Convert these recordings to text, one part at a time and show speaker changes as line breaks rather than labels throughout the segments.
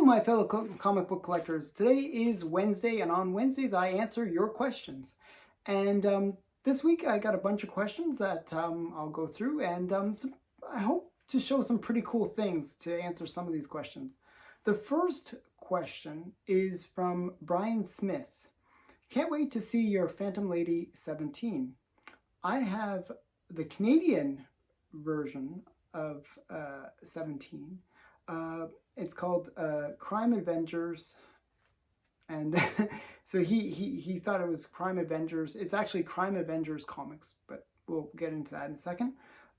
my fellow comic book collectors. Today is Wednesday, and on Wednesdays I answer your questions. And this week I got a bunch of questions that I'll go through, and I hope to show some pretty cool things to answer some of these questions. The first question is from Brian Smith. Can't wait to see your Phantom Lady 17. I have the Canadian version of 17. It's called Crime Avengers, and so he thought it was Crime Avengers. It's actually Crime Avengers Comics, but we'll get into that in a second.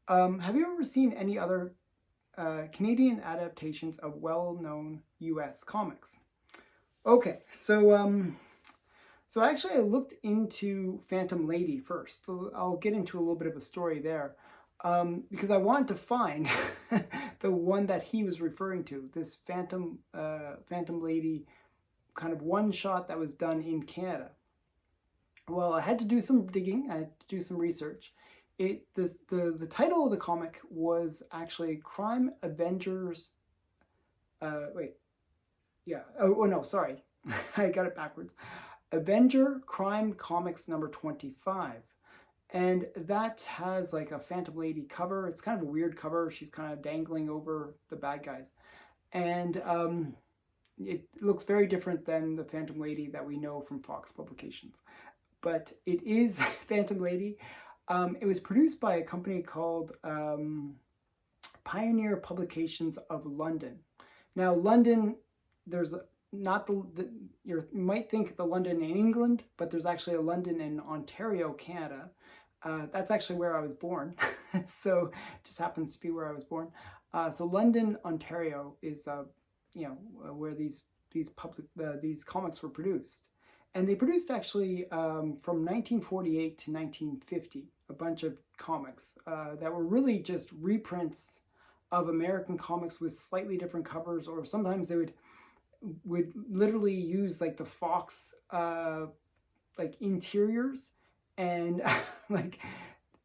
Have you ever seen any other Canadian adaptations of well-known U.S. comics? Okay, so actually I looked into Phantom Lady first. I'll get into a little bit of a story there. Because I wanted to find the one that he was referring to, this Phantom Lady kind of one shot that was done in Canada. Well, I had to do some digging, I had to do some research. The title of the comic was actually Crime Avengers. Sorry, I got it backwards. Avenger Crime Comics number 25. And that has like a Phantom Lady cover. It's kind of a weird cover. She's kind of dangling over the bad guys. And it looks very different than the Phantom Lady that we know from Fox Publications. But it is Phantom Lady. It was produced by a company called Pioneer Publications of London. Now, London, there's not you might think the London in England, but there's actually a London in Ontario, Canada. That's actually where I was born, so it just happens to be where I was born. So London, Ontario is where these comics were produced, and they produced actually from 1948 to 1950 a bunch of comics that were really just reprints of American comics with slightly different covers, or sometimes they would literally use like the Fox like interiors, and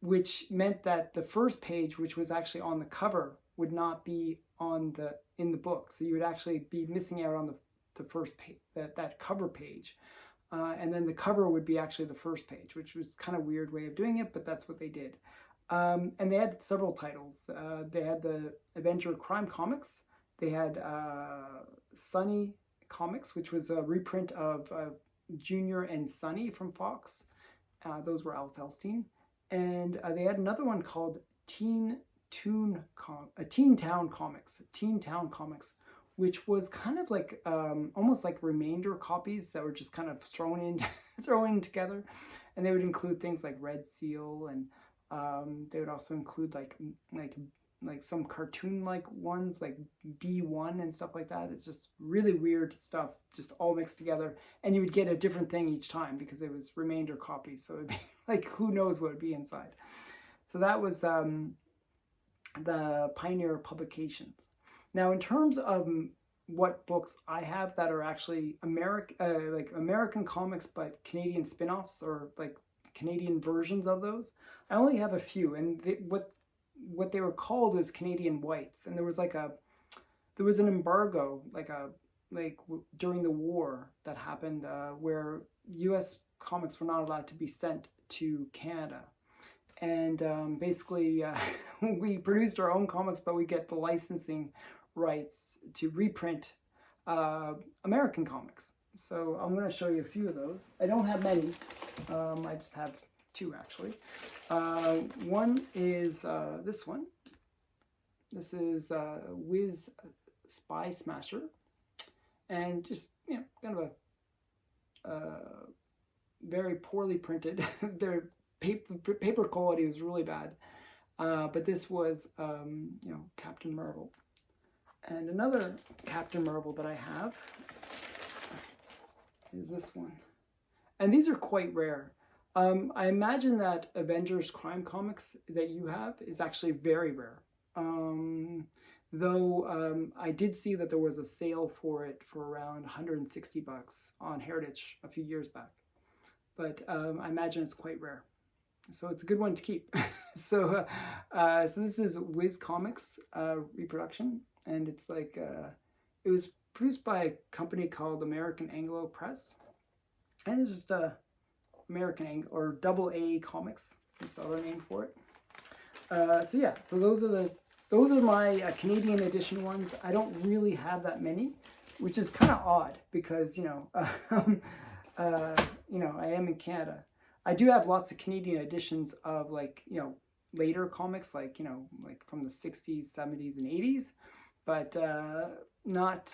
which meant that the first page, which was actually on the cover, would not be in the book. So you would actually be missing out on the first page, that cover page, and then the cover would be actually the first page, which was kind of a weird way of doing it, but that's what they did. And they had several titles. They had the Avenger Crime Comics. They had Sunny Comics, which was a reprint of Junior and Sunny from Fox. Those were Al Felstein. And they had another one called Teen Town Comics, which was kind of like almost like remainder copies that were just kind of thrown in together. And they would include things like Red Seal, and they would also include like some cartoon-like ones, like B1 and stuff like that. It's just really weird stuff, just all mixed together. And you would get a different thing each time because it was remainder copies. So it'd be like, who knows what would be inside. So that was the Pioneer Publications. Now, in terms of what books I have that are actually American comics, but Canadian spin-offs, or like Canadian versions of those, I only have a few. And what they were called is Canadian Whites, and there was an embargo during the war that happened where U.S. comics were not allowed to be sent to Canada, and basically we produced our own comics, but we get the licensing rights to reprint American comics. So I'm going to show you a few of those. I don't have many. I just have two, actually. One is this one. This is Wiz Spy Smasher, and just kind of a very poorly printed. Their paper quality was really bad, but this was Captain Marvel. And another Captain Marvel that I have is this one, and these are quite rare. I imagine that Avengers Crime Comics that you have is actually very rare. Though I did see that there was a sale for it for around $160 on Heritage a few years back. But I imagine it's quite rare. So it's a good one to keep. So this is Wiz Comics reproduction, and it's like it was produced by a company called American Anglo Press, and it's just American Anglo, or Double A Comics is the other name for it. So yeah, so those are my Canadian edition ones. I don't really have that many, which is kind of odd because you know I am in Canada. I do have lots of Canadian editions of like later comics, like like from the 60s, 70s, and 80s, but not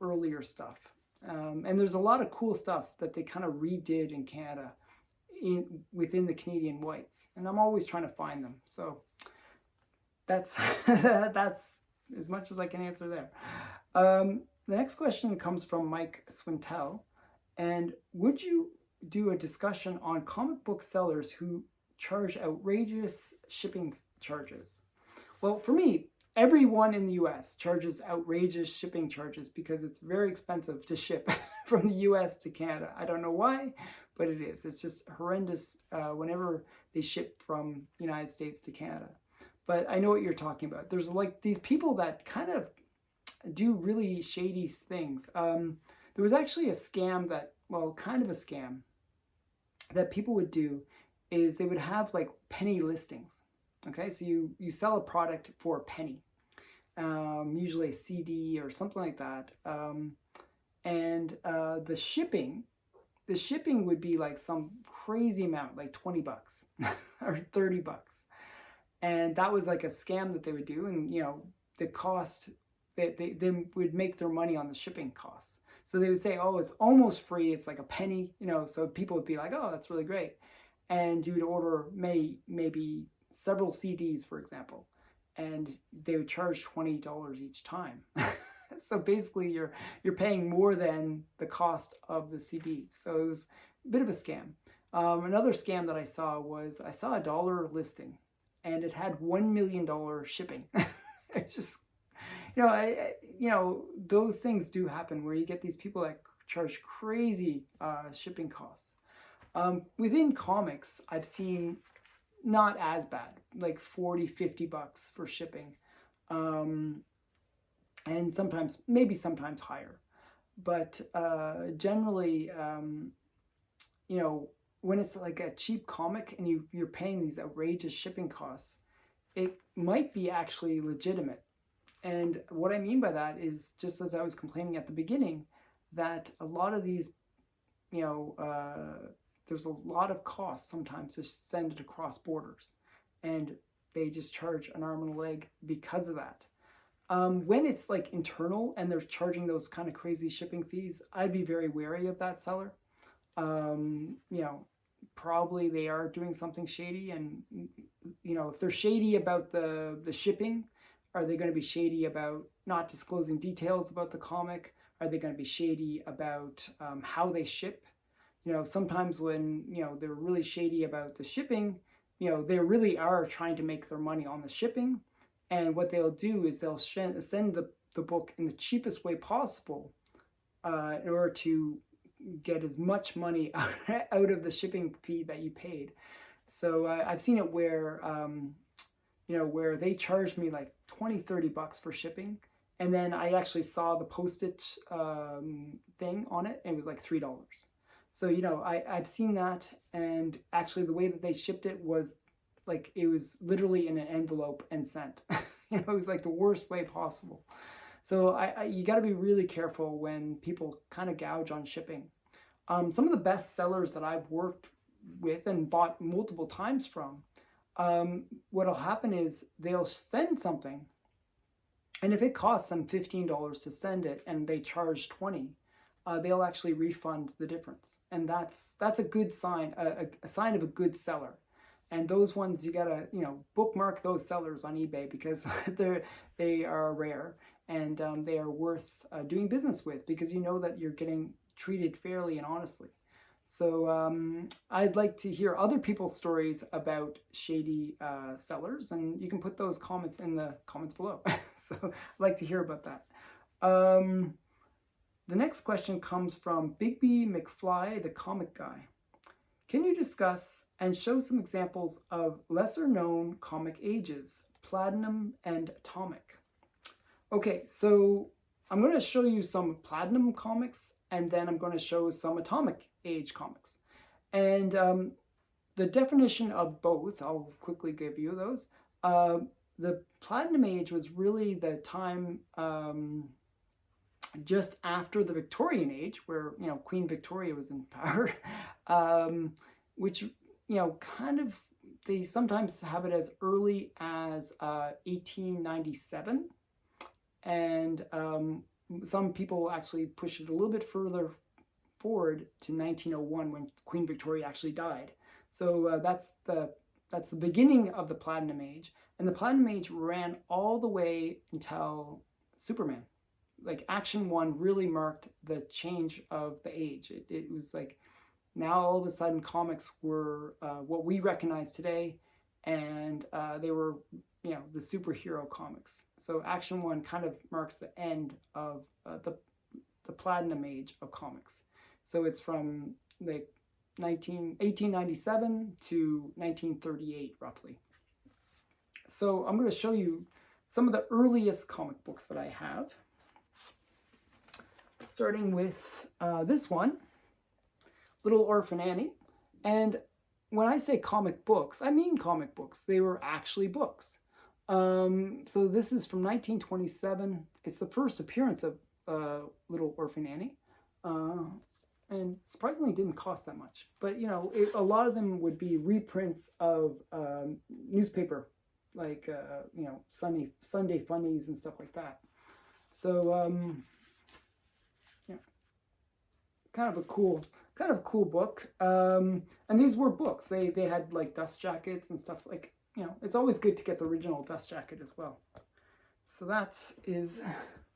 earlier stuff. And there's a lot of cool stuff that they kind of redid in Canada within the Canadian whites, and I'm always trying to find them. So that's that's as much as I can answer there. The next question comes from Mike Swintel, and would you do a discussion on comic book sellers who charge outrageous shipping charges? Well, for me, everyone in the US charges outrageous shipping charges because it's very expensive to ship from the US to Canada. I don't know why, but it is. It's just horrendous whenever they ship from the United States to Canada. But I know what you're talking about. There's like these people that kind of do really shady things. There was actually a scam that, well, kind of a scam that people would do is they would have like penny listings. Okay, so you sell a product for a penny, usually a CD or something like that, and the shipping would be like some crazy amount, like $20 or $30, and that was like a scam that they would do, and the cost they would make their money on the shipping costs. So they would say, oh, it's almost free, it's like a penny, so people would be like, oh, that's really great, and you would order maybe several CDs, for example, and they would charge $20 each time. So basically you're paying more than the cost of the CD. So it was a bit of a scam. Another scam that I saw was I saw a dollar listing and it had $1 million shipping. It's just, those things do happen where you get these people that charge crazy shipping costs. Within comics, I've seen not as bad, like $40-50 for shipping, and sometimes higher, but generally, when it's like a cheap comic and you're paying these outrageous shipping costs, it might be actually legitimate. And what I mean by that is, just as I was complaining at the beginning, that a lot of these, there's a lot of costs sometimes to send it across borders, and they just charge an arm and a leg because of that. When it's like internal and they're charging those kind of crazy shipping fees, I'd be very wary of that seller. Probably they are doing something shady, and if they're shady about the shipping, are they going to be shady about not disclosing details about the comic? Are they going to be shady about how they ship? Sometimes when, they're really shady about the shipping, they really are trying to make their money on the shipping. And what they'll do is they'll send the book in the cheapest way possible in order to get as much money out of the shipping fee that you paid. So I've seen it where, where they charged me like $20-30 for shipping. And then I actually saw the postage thing on it, and it was like $3. So, I've seen that, and actually the way that they shipped it was like, it was literally in an envelope and sent. It was like the worst way possible. So you got to be really careful when people kind of gouge on shipping. Some of the best sellers that I've worked with and bought multiple times from, what'll happen is they'll send something, and if it costs them $15 to send it and they charge $20, they'll actually refund the difference. And that's a good sign, a sign of a good seller. And those ones, you gotta, bookmark those sellers on eBay, because they are rare, and they are worth doing business with, because you know that you're getting treated fairly and honestly. So I'd like to hear other people's stories about shady sellers, and you can put those comments in the comments below. So I'd like to hear about that. The next question comes from Bigby McFly, the comic guy. Can you discuss and show some examples of lesser known comic ages, Platinum and Atomic? Okay, so I'm going to show you some Platinum comics, and then I'm going to show some Atomic Age comics. And the definition of both, I'll quickly give you those. The Platinum Age was really the time just after the Victorian Age, where, you know, Queen Victoria was in power, which, you know, kind of, they sometimes have it as early as 1897, and some people actually push it a little bit further forward to 1901, when Queen Victoria actually died. So that's the beginning of the Platinum Age, and the Platinum Age ran all the way until Superman. Like Action 1 really marked the change of the age. It was like, now all of a sudden comics were what we recognize today, and they were, you know, the superhero comics. So Action 1 kind of marks the end of the Platinum Age of comics. So it's from like 1897 to 1938 roughly. So I'm going to show you some of the earliest comic books that I have, starting with this one, Little Orphan Annie. And when I say comic books, I mean comic books. They were actually books. So this is from 1927. It's the first appearance of Little Orphan Annie. And surprisingly didn't cost that much. But, you know, a lot of them would be reprints of newspaper, like, you know, Sunday Funnies and stuff like that. So, yeah, kind of a cool book. And these were books. They had like dust jackets and stuff, like, you know, it's always good to get the original dust jacket as well. So that is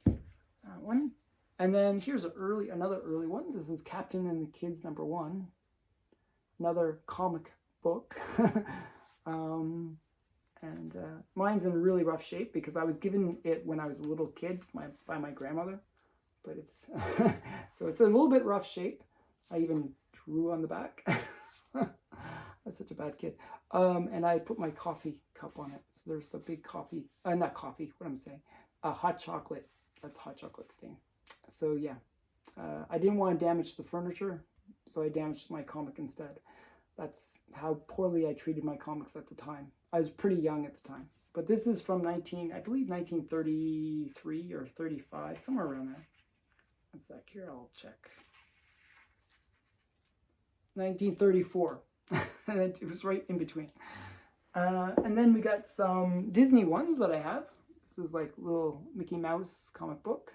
that one. And then here's another early one. This is Captain and the Kids #1, another comic book. Mine's in really rough shape because I was given it when I was a little kid by my grandmother. But it's so it's a little bit rough shape. I even drew on the back. I was such a bad kid. And I put my coffee cup on it. So there's a big coffee, not coffee, what I'm saying, hot chocolate. That's hot chocolate stain. So yeah, I didn't want to damage the furniture, so I damaged my comic instead. That's how poorly I treated my comics at the time. I was pretty young at the time. But this is from I believe 1933 or 35, somewhere around there. One sec here, I'll check. 1934. It was right in between. And then we got some Disney ones that I have. This is like little Mickey Mouse comic book.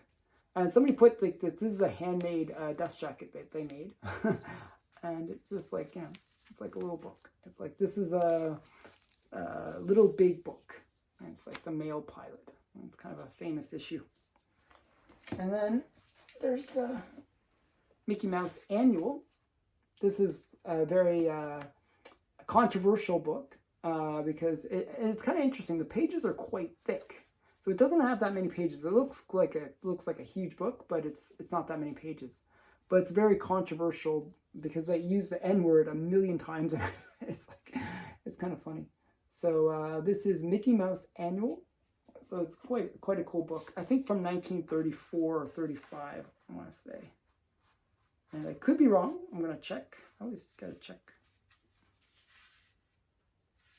And somebody put like this is a handmade dust jacket that they made. And it's just like, you know, it's like a little book. It's like, this is a Little Big Book. And it's like the male pilot. And it's kind of a famous issue. And then there's the Mickey Mouse Annual. This is a very controversial book because it's kind of interesting. The pages are quite thick. So it doesn't have that many pages. It looks like a huge book, but it's not that many pages. But it's very controversial because they use the N-word a million times. It's kind of funny. So this is Mickey Mouse Annual. So it's quite a cool book. I think from 1934 or 35, I want to say. And I could be wrong. I'm going to check. I always got to check.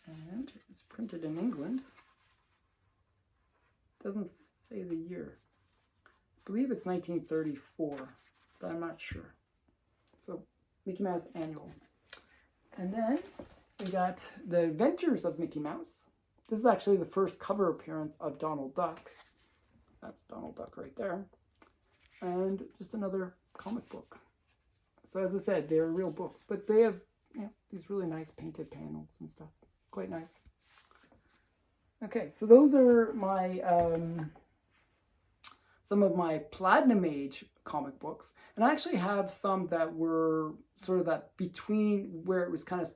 And it's printed in England. Doesn't say the year. I believe it's 1934, but I'm not sure. So Mickey Mouse Annual. And then we got The Adventures of Mickey Mouse. This is actually the first cover appearance of Donald Duck. That's Donald Duck right there. And just another comic book. So as I said, they're real books, but they have, you know, these really nice painted panels and stuff. Quite nice. Okay, so those are my some of my Platinum Age comic books. And I actually have some that were sort of that between where it was kind of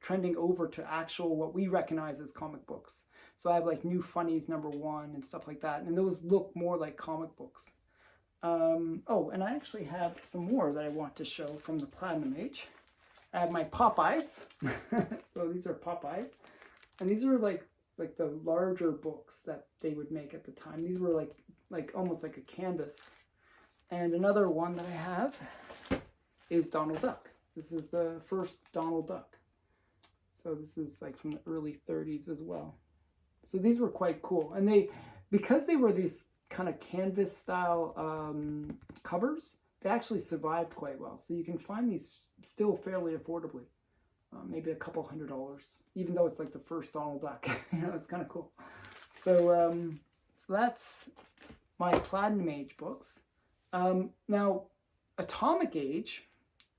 trending over to actual what we recognize as comic books. So I have like New Funnies #1 and stuff like that. And those look more like comic books. Oh, and I actually have some more that I want to show from the Platinum Age. I have my Popeyes. So these are Popeyes. And these are like like the larger books that they would make at the time. These were like almost like a canvas. And another one that I have is Donald Duck. This is the first Donald Duck. So this is like from the early 30s as well. So these were quite cool. And because they were these kind of canvas style covers, they actually survived quite well. So you can find these still fairly affordably. Maybe a couple $100, even though it's like the first Donald Duck. You know, it's kind of cool. So, so that's my Platinum Age books. Now, Atomic Age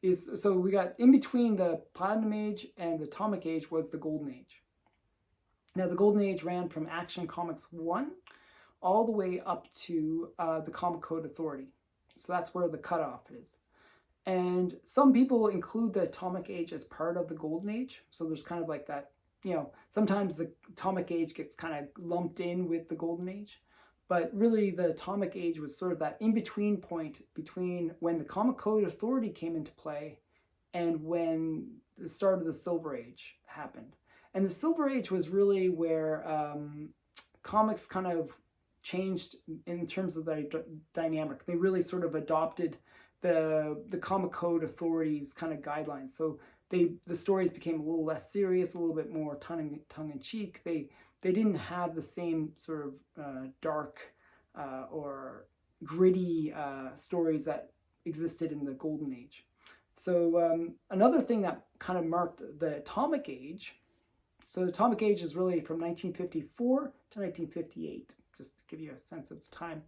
is, so we got in between the Platinum Age and the Atomic Age was the Golden Age. Now, the Golden Age ran from Action Comics 1 all the way up to the Comic Code Authority. So that's where the cutoff is. And some people include the Atomic Age as part of the Golden Age. So there's kind of like that, you know, sometimes the Atomic Age gets kind of lumped in with the Golden Age. But really the Atomic Age was sort of that in-between point between when the Comic Code Authority came into play and when the start of the Silver Age happened. And the Silver Age was really where comics kind of changed in terms of the dynamic. They really sort of adopted the Comic Code Authority's kind of guidelines. So the stories became a little less serious, a little bit more tongue-in-cheek. They didn't have the same sort of dark or gritty stories that existed in the Golden Age. So another thing that kind of marked the Atomic Age, so the Atomic Age is really from 1954 to 1958, just to give you a sense of the time.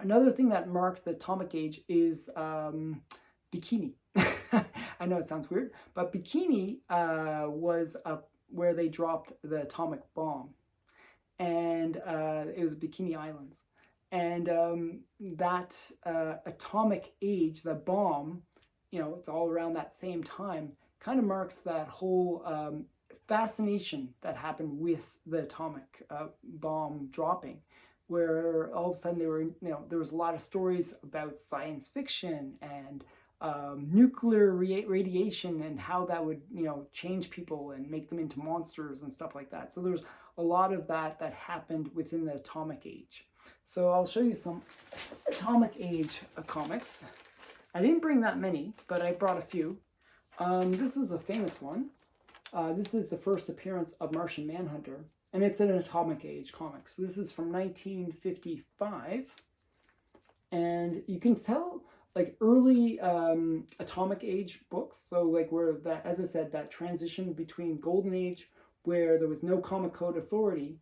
Another thing that marked the Atomic Age is Bikini. I know it sounds weird, but Bikini was where they dropped the atomic bomb. And it was Bikini Islands. And that Atomic Age, the bomb, you know, it's all around that same time, kind of marks that whole fascination that happened with the atomic bomb dropping, where all of a sudden there was a lot of stories about science fiction and nuclear radiation and how that would, you know, change people and make them into monsters and stuff like that. So there's a lot of that happened within the Atomic Age. So I'll show you some Atomic Age comics. I didn't bring that many, but I brought a few. This is a famous one. This is the first appearance of Martian Manhunter, and it's an Atomic Age comic. So this is from 1955, and you can tell like early Atomic Age books. So like where that, as I said, that transition between Golden Age, where there was no Comic Code Authority,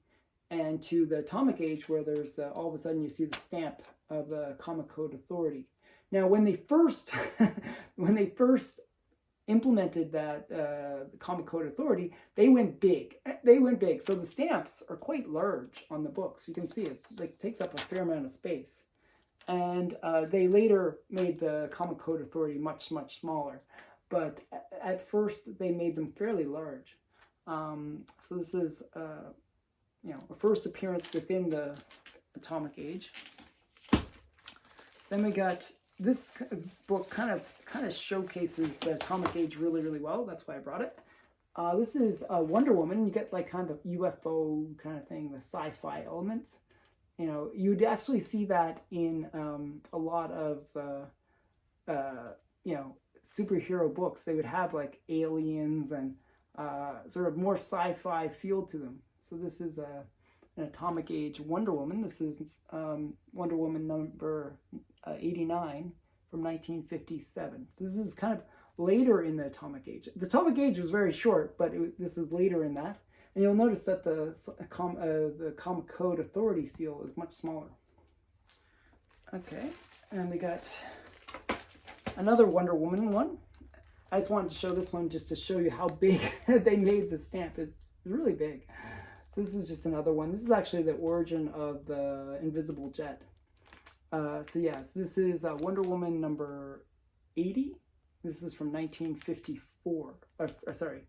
and to the Atomic Age, where there's all of a sudden you see the stamp of the Comic Code Authority. Now, when they first implemented that the Comic Code Authority, they went big. They went big. So the stamps are quite large on the books. You can see it like takes up a fair amount of space. And they later made the Comic Code Authority much, much smaller. But at first, they made them fairly large. So this is, you know, a first appearance within the Atomic Age. Then we got this book kind of showcases the Atomic Age really, really well. That's why I brought it. This is Wonder Woman. You get like kind of UFO kind of thing, the sci-fi elements. You know, you'd actually see that in a lot of you know, superhero books. They would have like aliens and sort of more sci-fi feel to them. So this is an Atomic Age Wonder Woman. This is Wonder Woman number 89 from 1957. So this is kind of later in the Atomic Age. The Atomic Age was very short, but this is later in that. And you'll notice that the Comic Code Authority seal is much smaller. Okay, and we got another Wonder Woman one. I just wanted to show this one just to show you how big they made the stamp. It's really big. So this is just another one. This is actually the origin of the Invisible Jet. So yes, this is Wonder Woman number 80. This is from 1954. Sorry,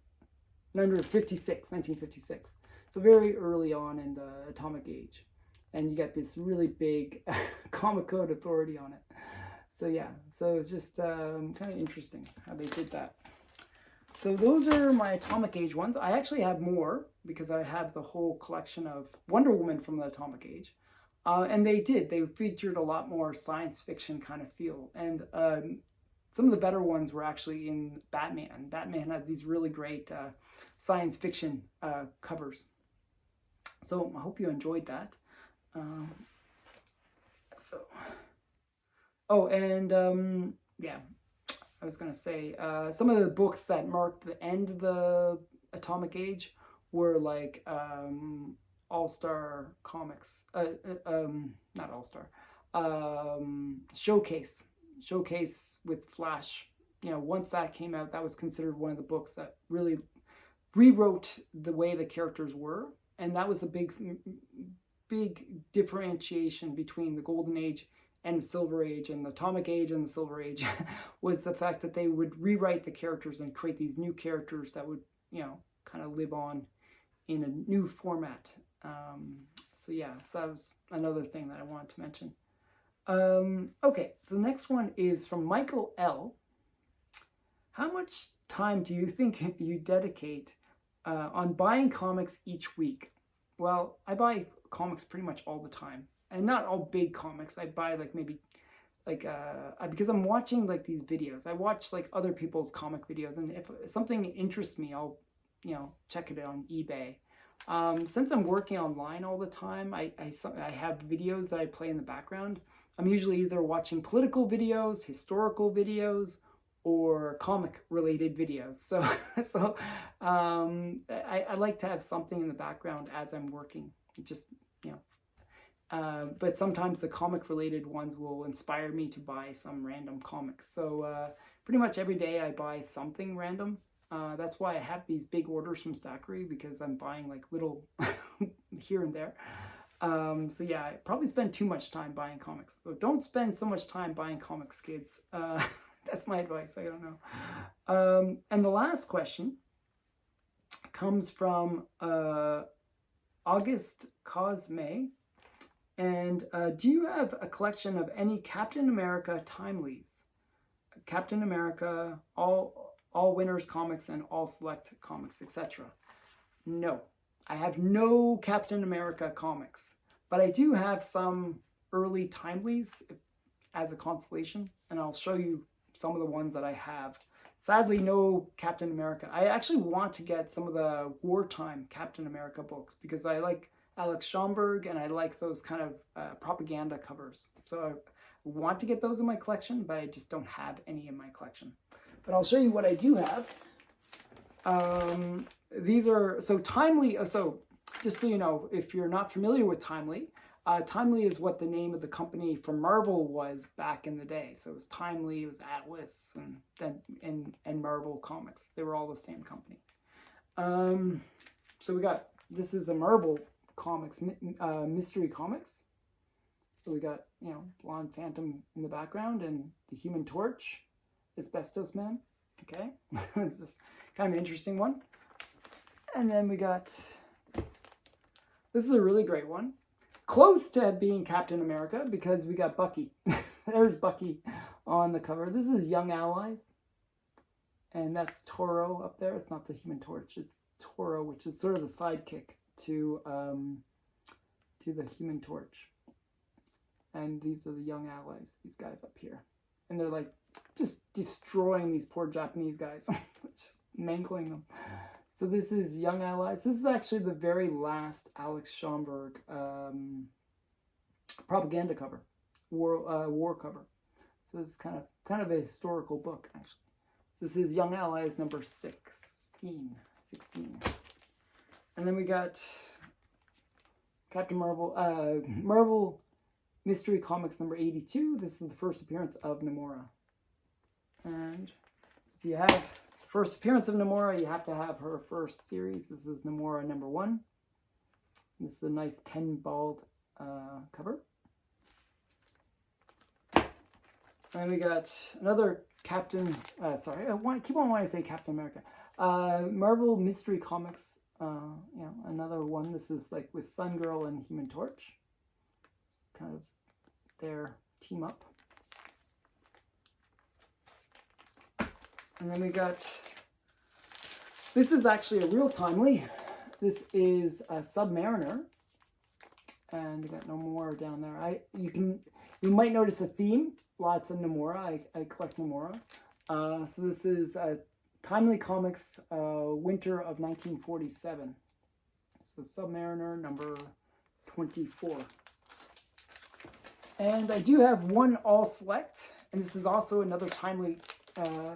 number 1956. So very early on in the Atomic Age. And you get this really big Comic Code Authority on it. So yeah, so it's just kind of interesting how they did that. So those are my Atomic Age ones. I actually have more because I have the whole collection of Wonder Woman from the Atomic Age. And they featured a lot more science fiction kind of feel. And some of the better ones were actually in Batman. Batman had these really great science fiction covers. So I hope you enjoyed that. Yeah, I was going to say, some of the books that marked the end of the Atomic Age were like All-Star Comics, not All-Star, Showcase with Flash. You know, once that came out, that was considered one of the books that really rewrote the way the characters were. And that was a big differentiation between the Golden Age and the Silver Age, and the Atomic Age and the Silver Age was the fact that they would rewrite the characters and create these new characters that would, you know, kind of live on in a new format. So yeah, so that was another thing that I wanted to mention. Okay, so the next one is from Michael L. How much time do you think you dedicate on buying comics each week? Well, I buy comics pretty much all the time. And not all big comics. I buy like maybe like because I'm watching like these videos. I watch like other people's comic videos, and if something interests me, I'll, you know, check it on eBay. Since I'm working online all the time, I have videos that I play in the background. I'm usually either watching political videos, historical videos, or comic related videos. So I like to have something in the background as I'm working. It just, you know. But sometimes the comic related ones will inspire me to buy some random comics. So pretty much every day I buy something random. That's why I have these big orders from Stackery, because I'm buying like little here and there. So yeah, I probably spend too much time buying comics. So don't spend so much time buying comics, kids. That's my advice. I don't know. And the last question comes from August Cosme. And do you have a collection of any Captain America timelies? Captain America, all winners comics and all select comics, etc. No, I have no Captain America comics, but I do have some early timelies as a consolation, and I'll show you some of the ones that I have. Sadly, no Captain America. I actually want to get some of the wartime Captain America books because I like Alex Schomburg, and I like those kind of propaganda covers. So I want to get those in my collection, but I just don't have any in my collection. But I'll show you what I do have. These are, so Timely, so just so you know, if you're not familiar with Timely, Timely is what the name of the company from Marvel was back in the day. So it was Timely, it was Atlas, and Marvel Comics. They were all the same company. So we got, this is a Marvel Comics, Mystery Comics. So we got, you know, Blonde Phantom in the background and the Human Torch, Asbestos Man. Okay, it's just kind of an interesting one. And then we got, this is a really great one. Close to being Captain America because we got Bucky. There's Bucky on the cover. This is Young Allies. And that's Toro up there. It's not the Human Torch. It's Toro, which is sort of the sidekick to the Human Torch. And these are the Young Allies, these guys up here. And they're like just destroying these poor Japanese guys. Just mangling them. So this is Young Allies. This is actually the very last Alex Schomburg propaganda cover, war cover. So this is kind of a historical book, actually. So this is Young Allies number 16. And then we got Captain Marvel, Marvel Mystery Comics number 82. This is the first appearance of Namora. And if you have the first appearance of Namora, you have to have her first series. This is Namora number 1. This is a nice 10-balled cover. And we got another Captain, sorry, I keep on wanting to say Captain America. Marvel Mystery Comics, you know, another one. This is like with Sun Girl and Human Torch. Kind of their team up. And then we got This is actually a real timely. This is a Submariner, and we got Nomura down there. You might notice a theme. Lots of Nomura. I collect Nomura. So this is Timely Comics, winter of 1947. So Submariner number 24. And I do have one All Select, and this is also another timely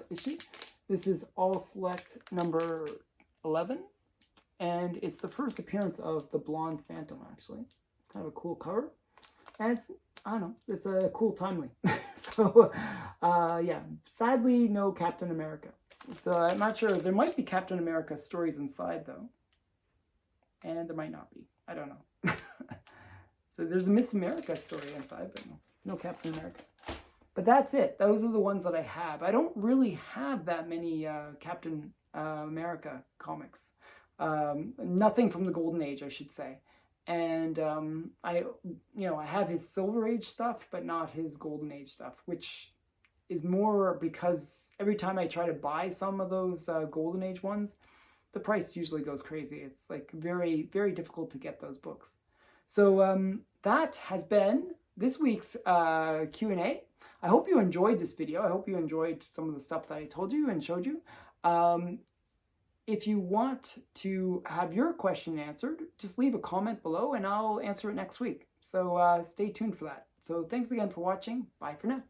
issue. This is All Select number 11, and it's the first appearance of the Blonde Phantom, actually. It's kind of a cool cover, and it's, I don't know, it's a cool timely. So, yeah, sadly, no Captain America. So I'm not sure. There might be Captain America stories inside, though, and there might not be. I don't know. So there's a Miss America story inside, but no Captain America. But that's it. Those are the ones that I have. I don't really have that many Captain America comics. Nothing from the Golden Age, I should say. And I have his Silver Age stuff, but not his Golden Age stuff, which is more because every time I try to buy some of those Golden Age ones, the price usually goes crazy. It's like very, very difficult to get those books. So that has been this week's Q&A. I hope you enjoyed this video. I hope you enjoyed some of the stuff that I told you and showed you. If you want to have your question answered, just leave a comment below and I'll answer it next week. So stay tuned for that. So thanks again for watching. Bye for now.